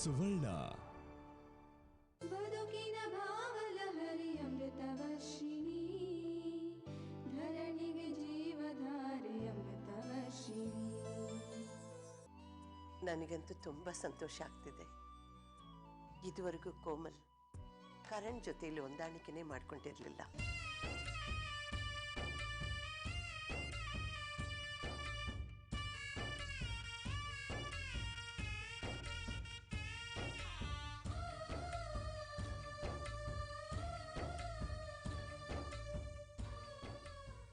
ಸುವರ್ಣ ಬದುಕಿನ ಭಾವಲಹರಿ ಅಮೃತವರ್ಷಿಣಿ ಧರಣಿಗೆ ಜೀವಧಾರೆ ಅಮೃತವರ್ಷಿಣಿ. ನನಗಂತೂ ತುಂಬಾ ಸಂತೋಷ ಆಗ್ತಿದೆ. ಇದುವರೆಗೂ ಕೋಮಲ್ ಕರಣ್ ಜೊತೆಯಲ್ಲಿ ಹೊಂದಾಣಿಕೆನೇ ಮಾಡ್ಕೊಂಡಿರ್ಲಿಲ್ಲ.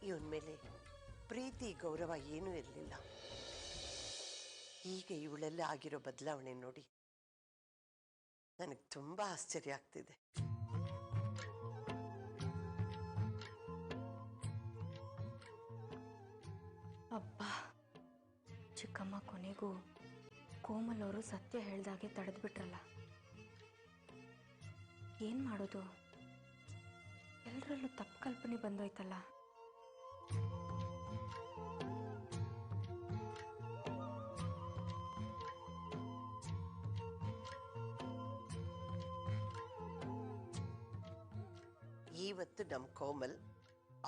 ಇವನ್ ಮೇಲೆ ಪ್ರೀತಿ ಗೌರವ ಏನೂ ಇರಲಿಲ್ಲ. ಈಗ ಇವಳೆಲ್ಲ ಆಗಿರೋ ಬದಲಾವಣೆ ನೋಡಿ ನನಗೆ ತುಂಬಾ ಆಶ್ಚರ್ಯ ಆಗ್ತಿದೆ. ಅಬ್ಬಾ, ಚಿಕ್ಕಮ್ಮ ಕೊನೆಗೂ ಕೋಮಲ್ ಅವರು ಸತ್ಯ ಹೇಳ್ದಾಗೆ ತಡೆದ್ಬಿಟ್ರಲ್ಲ. ಏನ್ ಮಾಡೋದು? ಎಲ್ಲರಲ್ಲೂ ತಪ್ಪು ಕಲ್ಪನೆ ಬಂದೋಯ್ತಲ್ಲ. ಇವತ್ತು ನಮ್ಮ ಕೋಮಲ್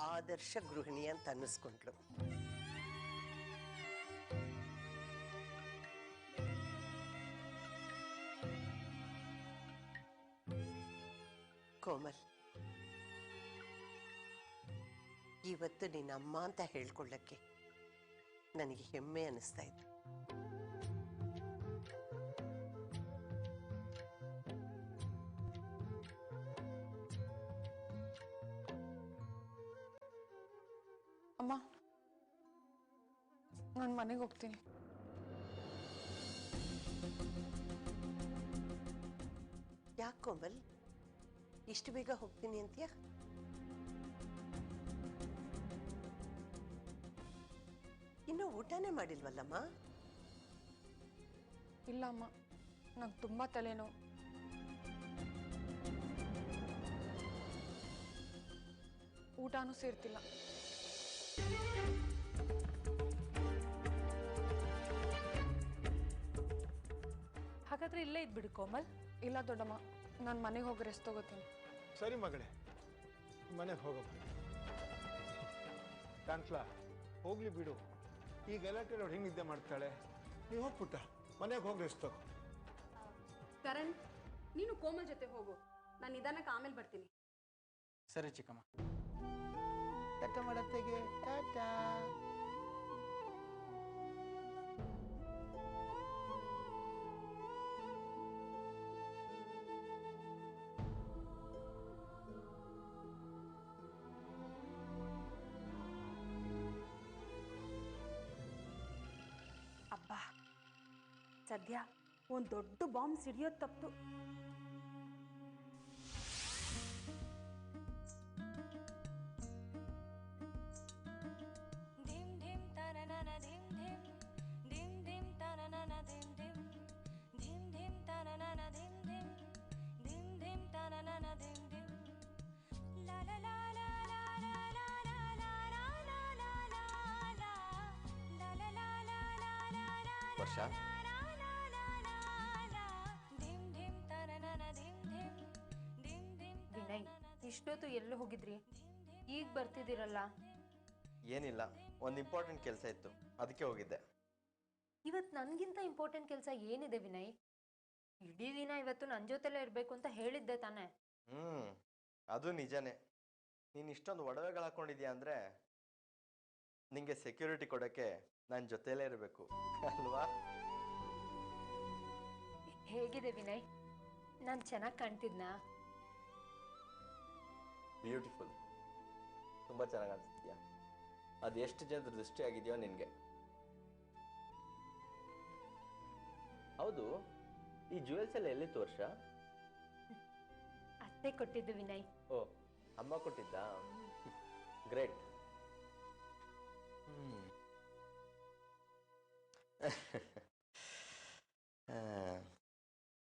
ಆದರ್ಶ ಗೃಹಿಣಿ ಅಂತ ಅನ್ನಿಸ್ಕೊಂಡ್ಲು. ಕೋಮಲ್, ಇವತ್ತು ನಿನ್ನ ಅಮ್ಮ ಅಂತ ಹೇಳ್ಕೊಳ್ಳಕ್ಕೆ ನನಗೆ ಹೆಮ್ಮೆ ಅನಿಸ್ತಾ ಇತ್ತು. ಅಮ್ಮ, ನಾನು ಮನೆಗೆ ಹೋಗ್ತೀನಿ. ಯಾಕೆ ಕೋಮಲ್ ಇಷ್ಟು ಬೇಗ ಹೋಗ್ತೀನಿ ಅಂತೀಯ? ಇನ್ನು ಊಟನೇ ಮಾಡಿಲ್ವಲ್ಲಮ್ಮ? ಇಲ್ಲ ಅಮ್ಮ, ನಂಗೆ ತುಂಬಾ ತಲೆನೋವು. ಊಟನೂ ಸೇರ್ತಿಲ್ಲ. ಹಾಗಾದ್ರೆ ಇಲ್ಲೇ ಇದ್ಬಿಡು ಕೋಮಲ್. ಇಲ್ಲ ದೊಡ್ಡಮ್ಮ, ನಾನು ಮನೆಗೆ ಹೋಗಿ ರೆಸ್ಟ್ ತಗೋತೀನಿ. ಸರಿ ಮಗಳೇ, ಮನೆಗೆ ಹೋಗಮ್ಮ. ಕಾಣ್ಸ್ಲಾ, ಹೋಗ್ಲಿ ಬಿಡು. ಈ ಗಲಾಟೆ ನೋಡಿ ಹಿಂಗೆ ನಿದ್ದೆ ಮಾಡ್ತಾಳೆ. ನೀವು ಹೋಗ್ಬಿಟ್ಟ ಮನೆಗೆ ಹೋಗಿ ರೆಸ್ಟ್ ತಗೋ. ಕರಣ್, ನೀನು ಕೋಮಲ್ ಜೊತೆ ಹೋಗು, ನಾನು ನಿಧಾನಕ್ಕೆ ಆಮೇಲೆ ಬರ್ತೀನಿ. ಸರಿ ಚಿಕ್ಕಮ್ಮ. ಟಾಟಾ ಮಾಡತ್ತೆಗೆ ಟಾಟಾ. ಅಬ್ಬಾ, ಸದ್ಯ ಒಂದು ದೊಡ್ಡ ಬಾಂಬ್ ಸಿಡಿಯೋದು ತಪ್ಪು. ವರ್ಷ, ವಿನಯ್, ಇಷ್ಟೊತ್ತು ಎಲ್ಲೂ ಹೋಗಿದ್ರಿ? ಈಗ ಬರ್ತಿದ್ದೀರಲ್ಲ? ಏನಿಲ್ಲ, ಒಂದು ಇಂಪಾರ್ಟೆಂಟ್ ಕೆಲಸ ಇತ್ತು, ಅದಕ್ಕೆ ಹೋಗಿದ್ದೆ. ಇವತ್ತು ನನಗಿಂತ ಇಂಪಾರ್ಟೆಂಟ್ ಕೆಲಸ ಏನಿದೆ ವಿನಯ್? ಇಡೀ ದಿನ ಇವತ್ತು ನನ್ನ ಜೊತೆಲೇ ಇರಬೇಕು ಅಂತ ಹೇಳಿದ್ದೆ ತಾನೆ? ಅದು ನಿಜಾನೇ. ನೀನು ಇಷ್ಟೊಂದು ಒಡವೆಗಳು ಹಾಕೊಂಡಿದ್ಯಾ ಅಂದರೆ ನಿಂಗೆ ಸೆಕ್ಯೂರಿಟಿ ಕೊಡೋಕ್ಕೆ ನನ್ನ ಜೊತೆಲೇ ಇರಬೇಕು ಅಲ್ವಾ? ಹೇಗಿದೆ ವಿನಯ್? ನಾನು ಚೆನ್ನಾಗಿ ಕಾಣ್ತಿದ್ನಾ? ಬ್ಯೂಟಿಫುಲ್, ತುಂಬ ಚೆನ್ನಾಗಿ ಅನಿಸ್ತೀಯಾ. ಅದು ಎಷ್ಟು ಜನದ ದೃಷ್ಟಿ ಆಗಿದೆಯೋ ನಿನಗೆ. ಹೌದು, ಈ ಜ್ಯುವೆಲ್ಸ್ ಎಲ್ಲ ಎಲ್ಲಿತ್ತು ವರ್ಷ? ಅತ್ತೆ ಕೊಟ್ಟಿದ್ದು ವಿನಯ್. ಓ, ಅಮ್ಮ ಕೊಟ್ಟಿದ್ದ? ಗ್ರೇಟ್.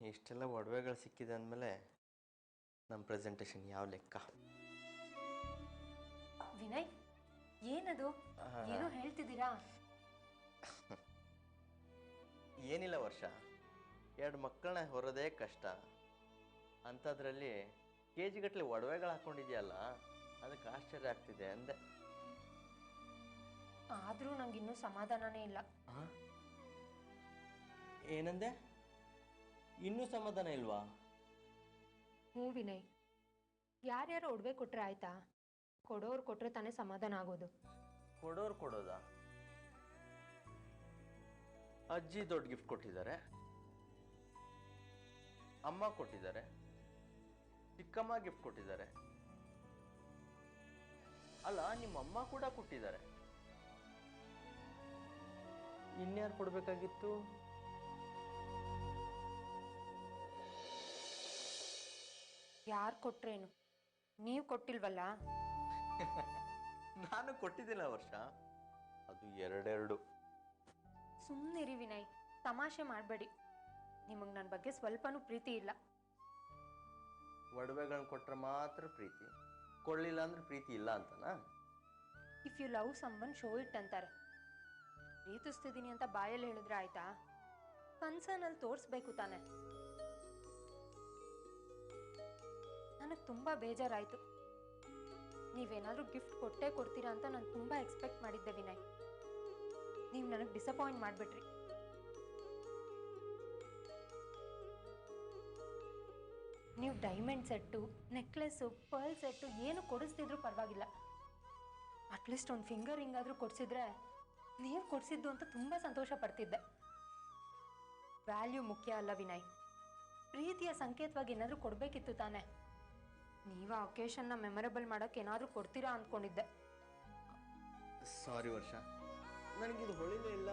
ಇಷ್ಟೆಲ್ಲ ಒಡವೆಗಳು ಸಿಕ್ಕಿದೆ ಅಂದಮೇಲೆ ನಮ್ಮ ಪ್ರೆಸೆಂಟೇಷನ್ ಯಾವ ಲೆಕ್ಕ? ವಿನಯ್, ಏನದು? ಏನೋ ಹೇಳ್ತಿದ್ದೀರಾ? ಏನಿಲ್ಲ ವರ್ಷ, 2 ಮಕ್ಕಳನ್ನ ಹೊರೋದೇ ಕಷ್ಟ. ಅಂಥದ್ರಲ್ಲಿ ಕೆ ಜಿಗಟ್ಟಲೆ ಒಡವೆಗಳು ಹಾಕ್ಕೊಂಡಿದ್ಯಲ್ಲ, ಅದಕ್ಕೆ ಆಶ್ಚರ್ಯ ಆಗ್ತಿದೆ ಅಂದೆ. ಆದರೂ ನಂಗಿನ್ನೂ ಸಮಾಧಾನನೇ ಇಲ್ಲ. ಏನಂದೆ? ಇನ್ನೂ ಸಮಾಧಾನ ಇಲ್ವಾ? ಹ್ಞೂ ವಿನಯ್, ಯಾರ್ಯಾರು ಒಡವೆ ಕೊಟ್ರೆ ಆಯ್ತಾ? ಕೊಡೋರು ಕೊಟ್ರೆ ತಾನೇ ಸಮಾಧಾನ ಆಗೋದು. ಕೊಡೋರು ಕೊಡೋದಾ? ಅಜ್ಜಿ ದೊಡ್ಡ ಗಿಫ್ಟ್ ಕೊಟ್ಟಿದ್ದಾರೆ, ಅಮ್ಮ ಕೊಟ್ಟಿದ್ದಾರೆ, ಚಿಕ್ಕಮ್ಮ ಗಿಫ್ಟ್ ಕೊಟ್ಟಿದ್ದಾರೆ. ಅಲ್ಲ, ನಿಮ್ಮಮ್ಮ ಕೂಡ ಕೊಟ್ಟಿದ್ದಾರೆ. ಇನ್ಯಾರು ಕೊಡ್ಬೇಕಾಗಿತ್ತು? ಯಾರು ಕೊಟ್ರೇನು? ನೀವು ಕೊಟ್ಟಿಲ್ವಲ್ಲ? ನಾನು ಕೊಟ್ಟಿದ್ದಿಲ್ಲ ವರ್ಷ, ಅದು 2. ಸುಮ್ಮನಿರಿ ವಿನಯ್, ತಮಾಷೆ ಮಾಡಬೇಡಿ. ನಿಮಗೆ ನನ್ನ ಬಗ್ಗೆ ಸ್ವಲ್ಪನೂ ಪ್ರೀತಿ ಇಲ್ಲ. ಒಡವೆಗಳನ್ನ ಕೊಟ್ರೆ ಮಾತ್ರ ಪ್ರೀತಿ, ಕೊಡಲಿಲ್ಲ ಅಂದ್ರೆ ಪ್ರೀತಿ ಇಲ್ಲ ಅಂತನಾ? If you love someone show it ಅಂತಾರೆ. ಪ್ರೀತಿಸ್ತಿದ್ದೀನಿ ಅಂತ ಬಾಯಲ್ಲಿ ಹೇಳಿದ್ರೆ ಆಯ್ತಾ? ಕನ್ಸರ್ನಲ್ಲಿ ತೋರಿಸ್ಬೇಕು ತಾನೆ. ನನಗೆ ತುಂಬ ಬೇಜಾರಾಯಿತು. ನೀವೇನಾದರೂ ಗಿಫ್ಟ್ ಕೊಟ್ಟೇ ಕೊಡ್ತೀರಾ ಅಂತ ನಾನು ತುಂಬ ಎಕ್ಸ್ಪೆಕ್ಟ್ ಮಾಡಿದ್ದೆ ವಿನಯ್. ನೀವು ನನಗೆ ಡಿಸಪಾಯಿಂಟ್ ಮಾಡಿಬಿಟ್ರಿ. ನೀವು diamond set, necklace, pearl set ಏನು ಕೊಡಿಸ್ತಿದ್ರು ಪರವಾಗಿಲ್ಲ. ಅಟ್ಲೀಸ್ಟ್ ಒಂದು ಫಿಂಗರ್ ರಿಂಗಾದರೂ ಕೊಡಿಸಿದ್ರೆ ನೀವು ಕೊಡಿಸಿದ್ದು ಅಂತ ತುಂಬ ಸಂತೋಷ ಪಡ್ತಿದ್ದೆ. ವ್ಯಾಲ್ಯೂ ಮುಖ್ಯ ಅಲ್ಲ ವಿನಯ್, ಪ್ರೀತಿಯ ಸಂಕೇತವಾಗಿ ಏನಾದರೂ ಕೊಡಬೇಕಿತ್ತು ತಾನೆ. ನೀವು ಆ ಒಕೇಶನ್ನ ಮೆಮೊರೇಬಲ್ ಮಾಡೋಕ್ಕೆ ಏನಾದರೂ ಕೊಡ್ತೀರಾ ಅಂದ್ಕೊಂಡಿದ್ದೆ. ಸಾರಿ ವರ್ಷ, ನನಗಿದು ಹೊಳಿಲೇ ಇಲ್ಲ.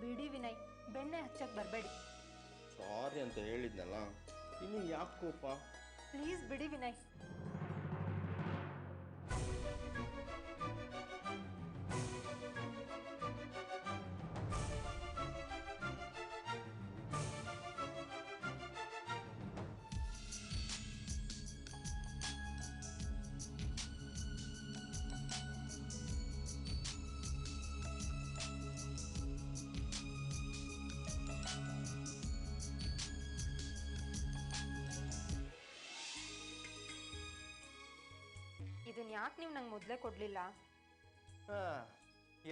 ಬಿಡಿ ವಿನಯ್, ಬೆಣ್ಣೆ ಹಚ್ಚಕ್ಕೆ ಬರಬೇಡಿ. ಸಾರಿ ಅಂತ ಹೇಳಿದ್ನಲ್ಲ, ಇನ್ನು ಯಾಕೆ ಕೋಪ? ಪ್ಲೀಸ್ ಬಿಡಿ ವಿನಯ್. ಇದನ್ನ ಯಾಕೆ ನೀವು ನಂಗೆ ಮೊದಲೇ ಕೊಡಲಿಲ್ಲ?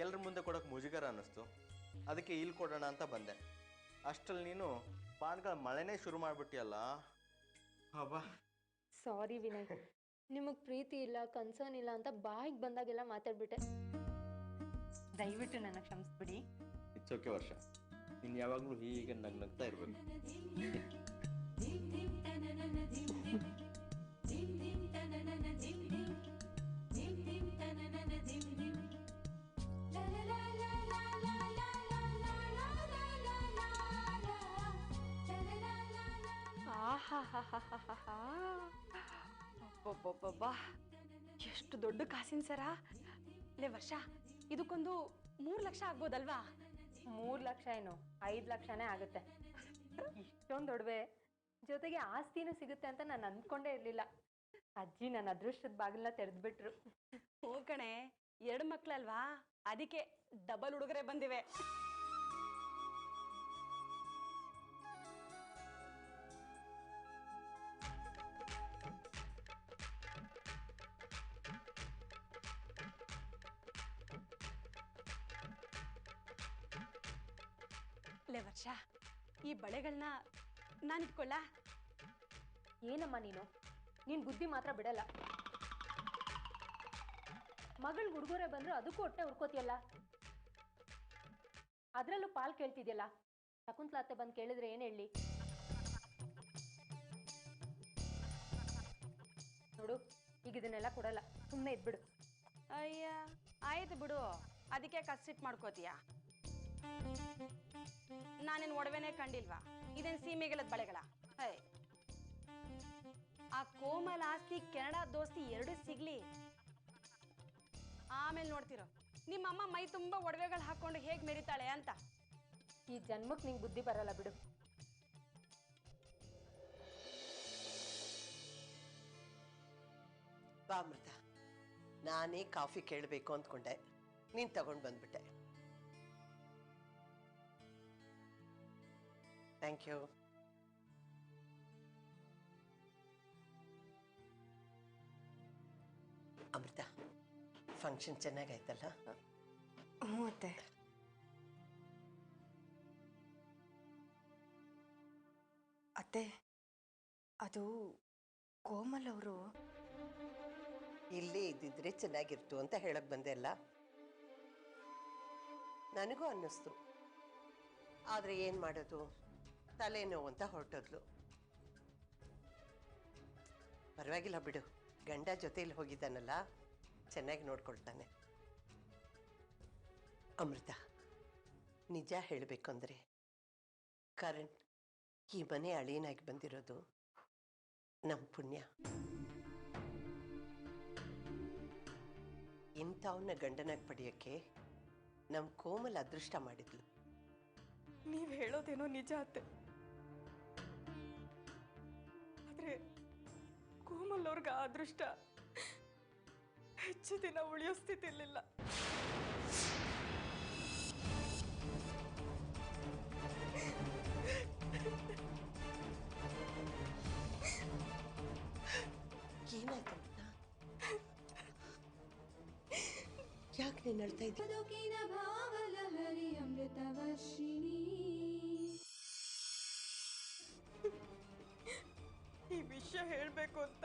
ಎಲ್ಲರ ಮುಂದೆ ಕೊಡೋಕೆ ಮುಜುಗರ ಅನ್ನಿಸ್ತು, ಅದಕ್ಕೆ ಇಲ್ಲಿ ಕೊಡೋಣ ಅಂತ ಬಂದೆ. ಅಷ್ಟರಲ್ಲಿ ನೀನು ಪಾನ್ಗಳ ಮಳೆನೇ ಶುರು ಮಾಡಿಬಿಟ್ಟಿಯಲ್ಲ. ಹಬ್ಬ. ಸಾರಿ ವಿನಯ್, ನಿಮಗೆ ಪ್ರೀತಿ ಇಲ್ಲ, ಕನ್ಸರ್ನ್ ಇಲ್ಲ ಅಂತ ಬಾಯಿಗೆ ಬಂದಾಗೆಲ್ಲ ಮಾತಾಡ್ಬಿಟ್ಟೆ. ದಯವಿಟ್ಟು ನನ್ನ ಕ್ಷಮಿಸ್ಬಿಡಿ. ಇಟ್ಸ್ ಓಕೆ ವರ್ಷ, ನೀನು ಯಾವಾಗಲೂ ಹೀಗೆ ನಗ್ನಗ್ತಾ ಇರಬೇಕು. ಅಬ್ಬಬ್ಬಬ್ಬಬ್ಬಾ, ಎಷ್ಟು ದೊಡ್ಡ ಕಾಸಿನ ಸರ. ಲೇ ವರ್ಷ, ಇದಕ್ಕೊಂದು 3 ಲಕ್ಷ ಆಗ್ಬೋದಲ್ವಾ? 3 ಲಕ್ಷ ಏನು, 5 ಲಕ್ಷನೇ ಆಗುತ್ತೆ. ಇಷ್ಟೊಂದು ಒಡವೆ ಜೊತೆಗೆ ಆಸ್ತಿನೂ ಸಿಗುತ್ತೆ ಅಂತ ನಾನು ಅಂದ್ಕೊಂಡೇ ಇರಲಿಲ್ಲ. ಅಜ್ಜಿ ನನ್ನ ಅದೃಷ್ಟದ ಬಾಗಿಲನ್ನ ತೆರೆದ್ಬಿಟ್ರು. ಹ್ಞೂ ಕಣೆ, 2 ಮಕ್ಳಲ್ವಾ, ಅದಕ್ಕೆ ಡಬಲ್ ಉಡುಗೊರೆ ಬಂದಿವೆ. ಲೇ ವರ್ಷ, ಈ ಬಳೆಗಳನ್ನ ನಾನು ಇಟ್ಕೊಳ್ಳ? ಏನಮ್ಮ ನೀನು ಬುದ್ಧಿ ಮಾತ್ರ ಬಿಡಲ್ಲ. ಮಗಳ ಉಡುಗೊರೆ ಬಂದ್ರೆ ಅದಕ್ಕೂ ಹೊಟ್ಟೆ ಹುರ್ಕೋತಿಯಲ್ಲ. ಅದರಲ್ಲೂ ಪಾಲ್ ಕೇಳ್ತಿದ್ಯಲ್ಲ. ಶಕುಂತಲಾತೆ ಬಂದು ಕೇಳಿದ್ರೆ ಏನು ಹೇಳಿ? ನೋಡು, ಈಗ ಇದನ್ನೆಲ್ಲ ಕೊಡಲ್ಲ, ಸುಮ್ಮನೆ ಇದ್ಬಿಡು. ಅಯ್ಯ, ಆಯ್ತು ಬಿಡು, ಅದಕ್ಕೆ ಕಸಿಟ್ ಮಾಡ್ಕೋತೀಯ. ನಾನೇನು ಒಡವೆನೇ ಕಂಡಿಲ್ವಾ? ಇದೇನು ಸೀಮೆಗಳದ ಬಳೆಗಳ? ಆ ಕೋಮಲ್ ಆಸ್ತಿ, ಕೆನಡಾ ದೋಸ್ತಿ 2 ಸಿಗ್ಲಿ, ಆಮೇಲೆ ನೋಡ್ತಿರೋ ನಿಮ್ಮಮ್ಮ ಮೈ ತುಂಬ ಒಡವೆಗಳು ಹಾಕೊಂಡು ಹೇಗೆ ಮೆರಿತಾಳೆ ಅಂತ. ಈ ಜನ್ಮಕ್ಕೆ ನಿಂಗೆ ಬುದ್ಧಿ ಬರಲ್ಲ ಬಿಡು. ಬಾ ಅಮೃತ, ನಾನೇ ಕಾಫಿ ಕೇಳಬೇಕು ಅಂದ್ಕೊಂಡೆ, ನೀನು ತಗೊಂಡು ಬಂದ್ಬಿಟ್ಟೆ. Thank you. ಅಮೃತ, ಫಂಕ್ಷನ್ ಚೆನ್ನಾಗಾಯ್ತಲ್ಲ? ಹ್ಞೂ ಅತ್ತೆ. ಅತ್ತೆ, ಅದು ಕೋಮಲ್ ಅವರು ಇಲ್ಲೇ ಇದ್ದಿದ್ರೆ ಚೆನ್ನಾಗಿರ್ತು ಅಂತ ಹೇಳಕ್ ಬಂದೆ ಅಲ್ಲ. ನನಗೂ ಅನ್ನಿಸ್ತು, ಆದರೆ ಏನು ಮಾಡೋದು, ತಲೆನೋವು ಅಂತ ಹೊರಟೋದ್ಲು. ಪರವಾಗಿಲ್ಲ ಬಿಡು, ಗಂಡ ಜೊತೆಯಲ್ಲಿ ಹೋಗಿದ್ದಾನಲ್ಲ, ಚೆನ್ನಾಗಿ ನೋಡ್ಕೊಳ್ತಾನೆ. ಅಮೃತ, ನಿಜ ಹೇಳಬೇಕು ಅಂದರೆ ಕರಣ್ ಈ ಮನೆ ಅಳಿಯನಾಗಿ ಬಂದಿರೋದು ನಮ್ಮ ಪುಣ್ಯ. ಇಂಥವನ್ನ ಗಂಡನಾಗಿ ಪಡೆಯೋಕ್ಕೆ ನಮ್ಮ ಕೋಮಲ್ ಅದೃಷ್ಟ ಮಾಡಿದ್ಲು. ನೀವು ಹೇಳೋದೇನೋ ನಿಜ ಅತ್ತೆ, ಆದರೆ ಕೋಮಲ್ ಅವ್ರಿಗೆ ಆ ಅದೃಷ್ಟ ಹೆಚ್ಚು ದಿನ ಉಳಿಯೋ ಸ್ಥಿತಿಲಿಲ್ಲ. ಏನಾಯ್ತು ಅಮೃತ? ಯಾಕೆ ನೀನು ಅಳ್ತಾ ಇದ್ದೆ? ಬದುಕಿನ ಭಾವಲಹರಿ ಅಮೃತವರ್ಷಿಣಿ. ಈ ವಿಷಯ ಹೇಳಬೇಕು ಅಂತ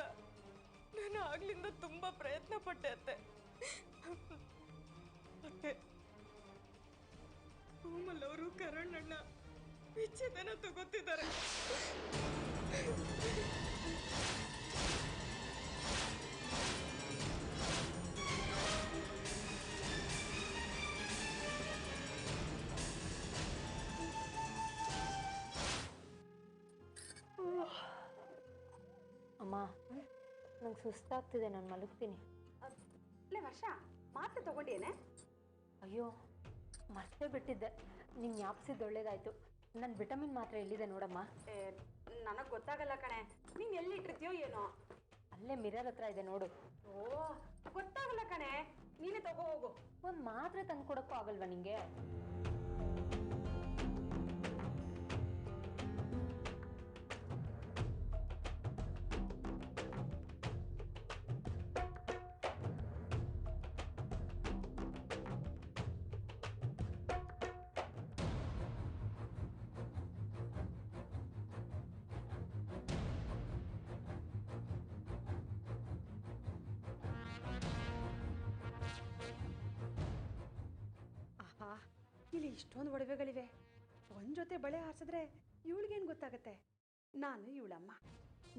ನಾನು ಆಗ್ಲಿಂದ ತುಂಬಾ ಪ್ರಯತ್ನ ಪಟ್ಟೆ ಅತ್ತೆ. ಅತ್ತೆ, ಕೋಮಲ್ ಅವರು ಕರಣಣ್ಣ ವಿಚ್ಛೇದನ ತಗೋತಿದ್ದಾರೆ. ಅಮ್ಮ, ನಂಗೆ ಸುಸ್ತಾಗ್ತಿದೆ, ನಾನು ಮಲಗ್ತೀನಿ. ಲೇ ವರ್ಷ, ಮಾತ್ರೆ ತಗೊಂಡೇನೆ? ಅಯ್ಯೋ, ಮರ್ತೇ ಬಿಟ್ಟಿದ್ದೆ. ನೀನು ಜ್ಞಾಪಿಸಿದ್ದು ಒಳ್ಳೇದಾಯ್ತು. ನನ್ನ ವಿಟಮಿನ್ ಮಾತ್ರೆ ಎಲ್ಲಿದೆ ನೋಡಮ್ಮ. ನನಗೆ ಗೊತ್ತಾಗಲ್ಲ ಕಣೆ, ನೀನು ಎಲ್ಲಿಟ್ಟಿರ್ತೀಯೋ ಏನೋ. ಅಲ್ಲೇ ಮಿರರ್ ಹತ್ರ ಇದೆ ನೋಡು. ಓ, ಗೊತ್ತಾಗಲ್ಲ ಕಣೆ, ನೀನೇ ತಗೋ ಹೋಗು. ಒಂದು ಮಾತ್ರೆ ತಂದು ಕೊಡೋಕ್ಕೂ ಆಗಲ್ವಾ ನಿಂಗೆ? ಆಹಾ, ಇಲ್ಲಿ ಇಷ್ಟೊಂದು ಒಡವೆಗಳಿವೆ. ಒಂದು ಜೊತೆ ಬಳೆ ಹಾರಿಸಿದ್ರೆ ಇವಳಿಗೇನು ಗೊತ್ತಾಗತ್ತೆ? ನಾನು ಇವಳಮ್ಮ,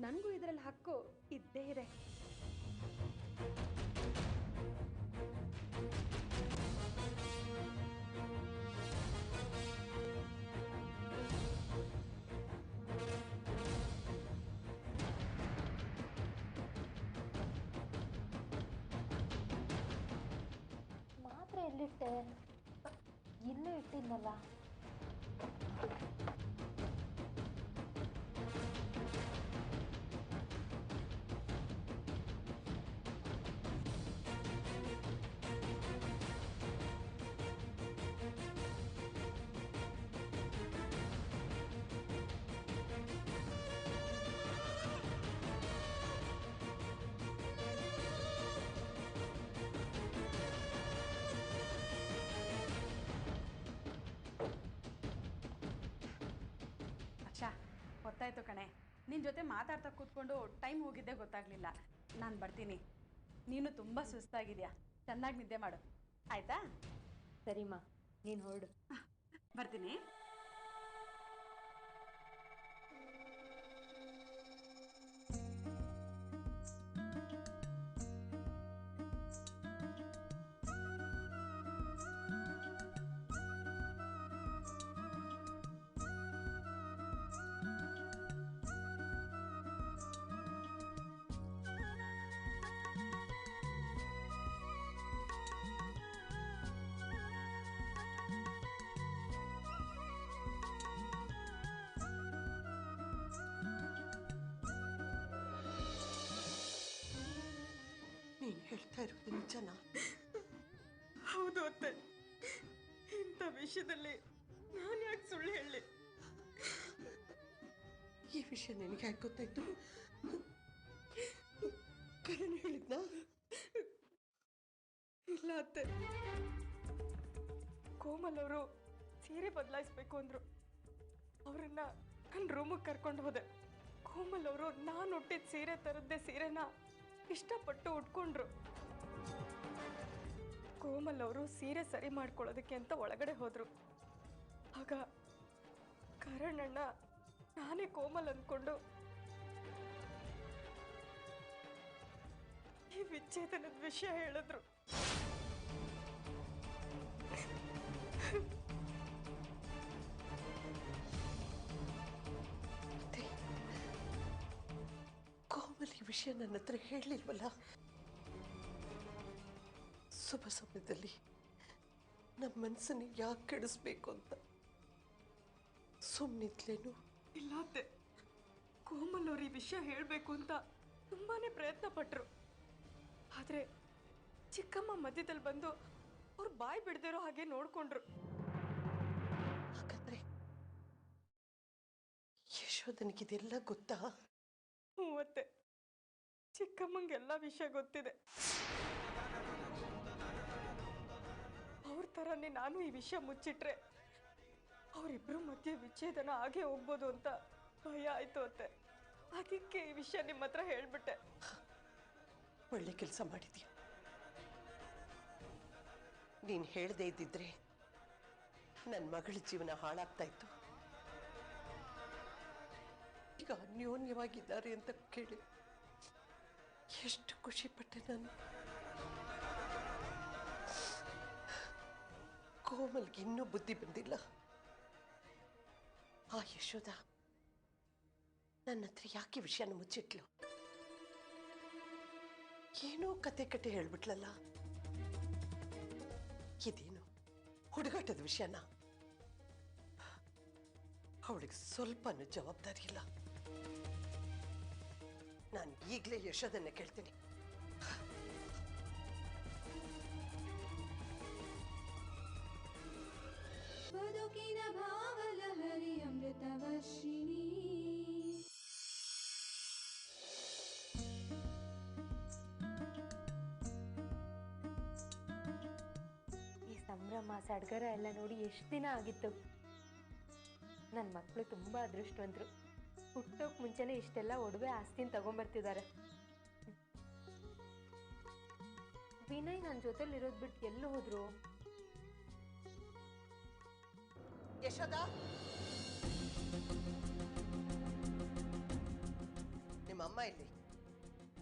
ನನಗೂ ಇದರಲ್ಲಿ ಹಕ್ಕು ಇದ್ದೇ ಇದೆ. ಮಾತ್ರೆ ಎಲ್ಲಿಟ್ಟೆ? ಇಲ್ಲೇ ಇಟ್ಟಿದ್ನಲ್ಲ. ಗೊತ್ತಾಯ್ತು ಕಣೆ, ನಿನ್ನ ಜೊತೆ ಮಾತಾಡ್ತಾ ಕೂತ್ಕೊಂಡು ಟೈಮ್ ಹೋಗಿದ್ದೇ ಗೊತ್ತಾಗ್ಲಿಲ್ಲ. ನಾನು ಬರ್ತೀನಿ. ನೀನು ತುಂಬ ಸುಸ್ತಾಗಿದೆಯಾ, ಚೆನ್ನಾಗಿ ನಿದ್ದೆ ಮಾಡು, ಆಯ್ತಾ? ಸರಿಮ್ಮ, ನೀನು ಹೊರಡು. ಬರ್ತೀನಿ. ನೀನು ಹೇಳ್ತಾ ಇರೋದು ನಿಜನಾ? ಹೌದು ಅತ್ತೆ, ಇಂಥ ವಿಷಯದಲ್ಲಿ ನಾನು ಯಾಕೆ ಸುಳ್ಳು ಹೇಳಿ? ಈ ವಿಷಯ ನಿನಗೆ ಯಾಕೆ ಗೊತ್ತಾಯ್ತು? ಕರಣ್ ಹೇಳಿದ್ನಾ? ಇಲ್ಲ ಅತ್ತೆ, ಕೋಮಲ್ ಅವರು ಸೀರೆ ಬದಲಾಯಿಸ್ಬೇಕು ಅಂದ್ರು. ಅವರನ್ನ ನನ್ನ ರೂಮಿಗೆ ಕರ್ಕೊಂಡು ಹೋದೆ. ಕೋಮಲ್ ಅವರು ನಾನು ಹುಟ್ಟಿದ ಸೀರೆ ತರದ್ದೇ ಸೀರೆನ ಇಷ್ಟಪಟ್ಟು ಉಟ್ಕೊಂಡ್ರು. ಕೋಮಲ್ ಅವರು ಸೀರೆ ಸರಿ ಮಾಡ್ಕೊಳ್ಳೋದಕ್ಕೆ ಅಂತ ಒಳಗಡೆ ಹೋದ್ರು. ಆಗ ಕರಣಣ್ಣ ನಾನೇ ಕೋಮಲ್ ಅಂದ್ಕೊಂಡು ಈ ವಿಚ್ಛೇದನದ ವಿಷಯ ಹೇಳಿದ್ರು. ಕೋಮಲ್ ಈ ವಿಷಯ ನನ್ನ ಹತ್ರ ಹೇಳಲಿಲ್ವಲ್ಲ. ಶುಭ ಸಮಯದಲ್ಲಿ ನಮ್ಮ ಮನಸ್ಸನ್ನು ಯಾಕೆ ಕೆಡಿಸ್ಬೇಕು ಅಂತ ಸುಮ್ಮನಿದ್ಲೇನು? ಇಲ್ಲ ಅತ್ತೆ, ಕೋಮಲ್ ಅವ್ರು ಈ ವಿಷಯ ಹೇಳಬೇಕು ಅಂತ ತುಂಬಾನೇ ಪ್ರಯತ್ನ ಪಟ್ರು. ಆದ್ರೆ ಚಿಕ್ಕಮ್ಮ ಮಧ್ಯದಲ್ಲಿ ಬಂದು ಅವ್ರು ಬಾಯಿ ಬಿಡದಿರೋ ಹಾಗೆ ನೋಡ್ಕೊಂಡ್ರು. ಹಾಗಾದ್ರೆ ಯಶೋಧನಿಗಿದೆಲ್ಲ ಗೊತ್ತಾ? ಹ್ಞೂ ಅತ್ತೆ, ಚಿಕ್ಕಮ್ಮಂಗೆಲ್ಲ ವಿಷಯ ಗೊತ್ತಿದೆ. ಅವ್ರ ಥರನೇ ನಾನು ಈ ವಿಷಯ ಮುಚ್ಚಿಟ್ರೆ ಅವರಿಬ್ರು ಮಧ್ಯೆ ವಿಚ್ಛೇದನ ಆಗೇ ಹೋಗ್ಬೋದು ಅಂತ ಭಯ ಆಯ್ತು ಅತ್ತೆ. ಅದಕ್ಕೆ ಈ ವಿಷಯ ನಿಮ್ಮ ಹತ್ರ ಹೇಳ್ಬಿಟ್ಟೆ. ಒಳ್ಳೆ ಕೆಲಸ ಮಾಡಿದ್ಯಾ. ನೀನು ಹೇಳದೇ ಇದ್ದಿದ್ರೆ ನನ್ನ ಮಗಳ ಜೀವನ ಹಾಳಾಗ್ತಾ ಇತ್ತು. ಈಗ ಅನ್ಯೋನ್ಯವಾಗಿದ್ದಾರೆ ಅಂತ ಕೇಳಿ ಎಷ್ಟು ಖುಷಿ ಪಟ್ಟೆ ನಾನು. ಕೋಮಲ್ಗೆ ಇನ್ನೂ ಬುದ್ಧಿ ಬಂದಿಲ್ಲ. ಆ ಯಶೋಧ ನನ್ನ ಹತ್ರ ಯಾಕೆ ವಿಷಯನ ಮುಚ್ಚಿಟ್ಲು? ಏನೋ ಕತೆ ಕತೆ ಹೇಳ್ಬಿಟ್ಲಲ್ಲ. ಇದೇನು ಹುಡುಗಾಟದ ವಿಷಯನ? ಅವಳಿಗೆ ಸ್ವಲ್ಪನೂ ಜವಾಬ್ದಾರಿ ಇಲ್ಲ. ನಾನು ಈಗಲೇ ಯಶೋಧನ್ನ ಕೇಳ್ತೀನಿ. ಬದುಕಿನ ಭಾವಲಹರಿ ಅಮೃತವರ್ಷಿಣಿ. ಈ ಸಂಭ್ರಮ ಸಡಗರ ಎಲ್ಲ ನೋಡಿ ಎಷ್ಟು ದಿನ ಆಗಿತ್ತು. ನನ್ನ ಮಕ್ಕಳು ತುಂಬ ಅದೃಷ್ಟವಂತರು. ಹುಟ್ಟೋಕ್ ಮುಂಚೆನೇ ಇಷ್ಟೆಲ್ಲ ಒಡವೆ ಆಸ್ತಿನ ತಗೊಂಡ್ಬರ್ತಿದ್ದಾರೆ. ವಿನಯ್ ನನ್ನ ಜೊತೆಲಿ ಇರೋದು ಬಿಟ್ಟು ಎಲ್ಲೂ ಹೋದ್ರು? ಯಶೋಧ, ನಿಮ್ಮ ಅಮ್ಮ ಇಲ್ಲಿ?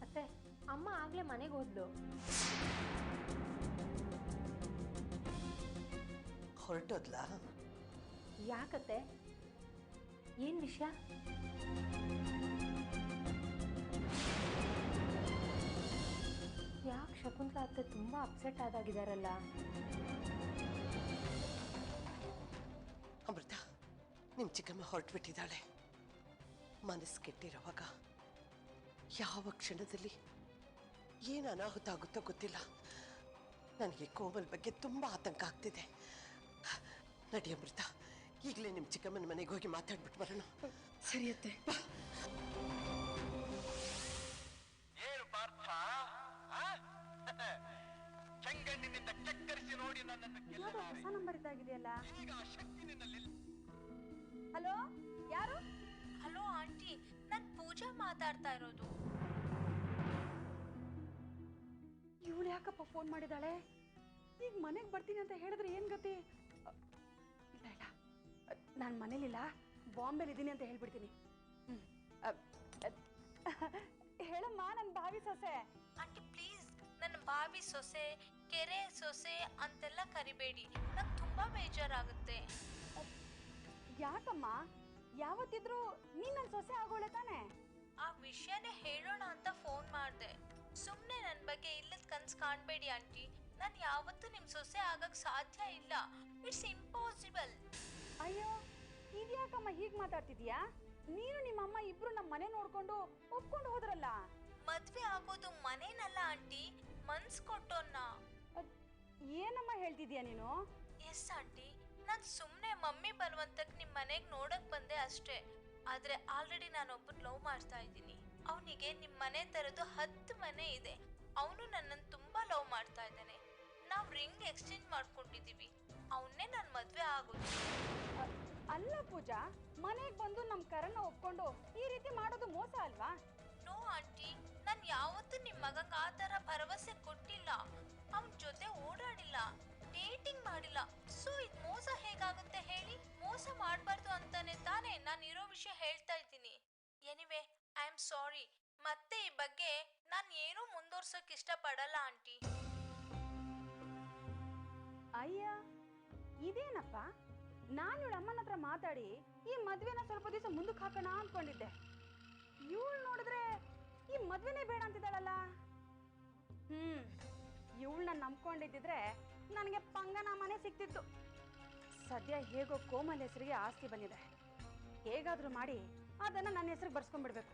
ಅತ್ತೆ, ಅಮ್ಮ ಆಗ್ಲೇ ಮನೆಗೆ ಹೋದ್ಲು. ಹೊರಟೋದ್ಲಾ? ಯಾಕತ್ತೆ, ಏನ್ ವಿಷಯ? ಯಾಕೆ ಶಕುಂತಲಾ ಅತ್ತೆ ತುಂಬಾ ಅಪ್ಸೆಟ್ ಆದಾಗಿದಾರಲ್ಲ? ಅಮೃತ, ನಿಮ್ಮ ಚಿಕ್ಕಮ್ಮ ಹೊರಟುಬಿಟ್ಟಿದ್ದಾಳೆ. ಮನಸ್ಸು ಕೆಟ್ಟಿರೋವಾಗ ಯಾವ ಕ್ಷಣದಲ್ಲಿ ಏನು ಅನಾಹುತ ಆಗುತ್ತೋ ಗೊತ್ತಿಲ್ಲ. ನನಗೆ ಕೋಮಲ್ ಬಗ್ಗೆ ತುಂಬ ಆತಂಕ ಆಗ್ತಿದೆ. ನಡಿ ಅಮೃತ, ಈಗಲೇ ನಿಮ್ಮ ಚಿಕ್ಕಮ್ಮನ ಮನೆಗೆ ಹೋಗಿ ಮಾತಾಡ್ಬಿಟ್ಟು ಬರೋಣ. ಸರಿಯತ್ತೆ. ಏನು ಪಾರ್ಥ, ಚೆಂಗಣ್ಣಿನಿಂದ ಚಕ್ಕರಿಸಿ ನೋಡಿ ನನ್ನನ್ನು ಹೊಸ ನಂಬರ್ ಇದ್ದಾಗಿದೆಯಲ್ಲ. ಈಗ ಶಕ್ತಿ ನಿನ್ನಲ್ಲಿ. ಹಲೋ, ಯಾರು? ಹಲೋ ಆಂಟಿ, ನಾನು ಪೂಜಾ ಮಾತಾಡ್ತಾ ಇರೋದು. ಇವಳು ಯಾಕಪ್ಪ ಫೋನ್ ಮಾಡಿದಾಳೆ? ಈಗ ಮನೆಗೆ ಬರ್ತೀನಿ ಅಂತ ಹೇಳಿದ್ರೆ ಏನು ಗತಿ? ಇಲ್ಲ ಇಲ್ಲ, ನಾನು ಮನೇಲಿಲ್ಲ, ಬಾಂಬೆಲಿದ್ದೀನಿ ಅಂತ ಹೇಳ್ಬಿಡ್ತೀನಿ. ಹೇಳಮ್ಮ, ನನ್ನ ಭಾವಿ ಸೊಸೆ. ಆಂಟಿ ಪ್ಲೀಸ್, ನನ್ನ ಬಾವಿ ಸೊಸೆ, ಕೆರೆ ಸೊಸೆ ಅಂತೆಲ್ಲ ಕರಿಬೇಡಿ. ನಂಗೆ ತುಂಬಾ ಬೇಜಾರಾಗುತ್ತೆ. ಯಾಕಮ್ಮ? ಯಾವತ್ತಿದ್ರೂ ನೀನ್ ನನ್ನ ಸೊಸೆ ಆಗೋಳೆ ತಾನೆ? ಆ ವಿಷಯನೇ ಹೇಳೋಣ ಅಂತ ಫೋನ್ ಮಾಡಿದೆ. ಸುಮ್ಮನೆ ನನ್ನ ಬಗ್ಗೆ ಇಲ್ಲದ ಕನ್ಸು ಕಾಣಬೇಡಿ ಆಂಟಿ. ನಾನು ಯಾವತ್ತೂ ನಿಮ್ಮ ಸೊಸೆ ಆಗಕ್ಕೆ ಸಾಧ್ಯ ಇಲ್ಲ. It's impossible. ಅಯ್ಯೋ, ಇದ್ಯಾಕಮ್ಮ ಹೀಗೆ ಮಾತಾಡ್ತಿದ್ಯಾ? ನೀನು ನಿಮ್ಮಮ್ಮ ಇಬ್ರು ನಮ್ಮ ಮನೆ ನೋಡ್ಕೊಂಡು ಒಪ್ಕೊಂಡು ಹೋದ್ರಲ್ಲ. ಮದ್ವೆ ಆಗೋದು ಮನೇನಲ್ಲ ಆಂಟಿ, ಮನ್ಸು ಕೊಟ್ಟೋನ್ನ. ಏನಮ್ಮ ಹೇಳ್ತಿದ್ಯಾ ನೀನು? ಎಸ್ ಆಂಟಿ, ನಾನು ಸುಮ್ಮನೆ ಮಮ್ಮಿ ಬರುವಂತಕ್ಕೆ ನಿಮ್ಮ ಮನೆಗೆ ನೋಡಕ್ ಬಂದೆ ಅಷ್ಟೇ. ಆದ್ರೆ ಆಲ್ರೆಡಿ ನಾನೊಬ್ಬರು ಲವ್ ಮಾಡ್ತಾ ಇದ್ದೀನಿ. ಅವನಿಗೆ ನಿಮ್ಮ ಮನೆ ತರದ್ದು 10 ಮನೆ ಇದೆ. ಅವನು ನನ್ನನ್ನು ತುಂಬಾ ಲವ್ ಮಾಡ್ತಾ ಇದ್ದಾನೆ. ಎಕ್ಸ್ಚೇಂಜ್ ಮಾಡ್ಕೊಂಡಿದೀವಿ. ಅವನ್ನೇ ನನ್ನ ಮದ್ವೆ ಆಗೋದು. ಅಲ್ಲ ಪೂಜಾ, ಮನೆಗೆ ಬಂದು ನಮ್ಮ ಕರನ್ನ ಒಪ್ಕೊಂಡು ಈ ರೀತಿ ಮಾಡೋದು ಮೋಸ ಅಲ್ವಾ? ನೋ ಆಂಟಿ, ನಾನು ಯಾವತ್ತೂ ನಿಮ್ಮ ಮಗಂಗೆ ಆ ಥರ ಭರವಸೆ ಕೊಟ್ಟಿಲ್ಲ. ಅವನ ಜೊತೆ ಓಡಾಡಿಲ್ಲ, ಡೇಟಿಂಗ್ ಮಾಡಿಲ್ಲ. ಸೊ ಇದು ಮೋಸ ಹೇಗಾಗುತ್ತೆ ಹೇಳಿ? ಮೋಸ ಮಾಡಬಾರ್ದು ಅಂತಾನೆ ತಾನೇ ನಾನು ಇರೋ ವಿಷಯ ಹೇಳ್ತಾ ಇದ್ದೀನಿ. Anyway, I am sorry. ಮತ್ತೆ ಈ ಬಗ್ಗೆ ನಾನು ಏನೂ ಮುಂದುವರ್ಸೋಕೆ ಇಷ್ಟಪಡಲ್ಲ ಆಂಟಿ. ಅಯ್ಯ, ಇದೇನಪ್ಪ? ನಾನು ಇವಳ ಅಮ್ಮನ ಹತ್ರ ಮಾತಾಡಿ ಈ ಮದ್ವೆನ ಸ್ವಲ್ಪ ದಿವಸ ಮುಂದಕ್ಕೆ ಹಾಕೋಣ ಅನ್ಕೊಂಡಿದ್ದೆ. ಇವಳು ನೋಡಿದ್ರೆ ಈ ಮದ್ವೆನೇ ಬೇಡ ಅಂತಿದ್ದಾಳಲ್ಲ. ಇವಳನ್ನ ನಂಬ್ಕೊಂಡಿದ್ದಿದ್ರೆ ನನಗೆ ಪಂಗನಾಮನೇ ಸಿಕ್ತಿತ್ತು. ಸದ್ಯ ಹೇಗೋ ಕೋಮಲ್ ಹೆಸರಿಗೆ ಆಸ್ತಿ ಬಂದಿದೆ. ಹೇಗಾದ್ರೂ ಮಾಡಿ ಅದನ್ನ ನನ್ನ ಹೆಸರಿಗೆ ಬರ್ಸ್ಕೊಂಡ್ಬಿಡ್ಬೇಕು.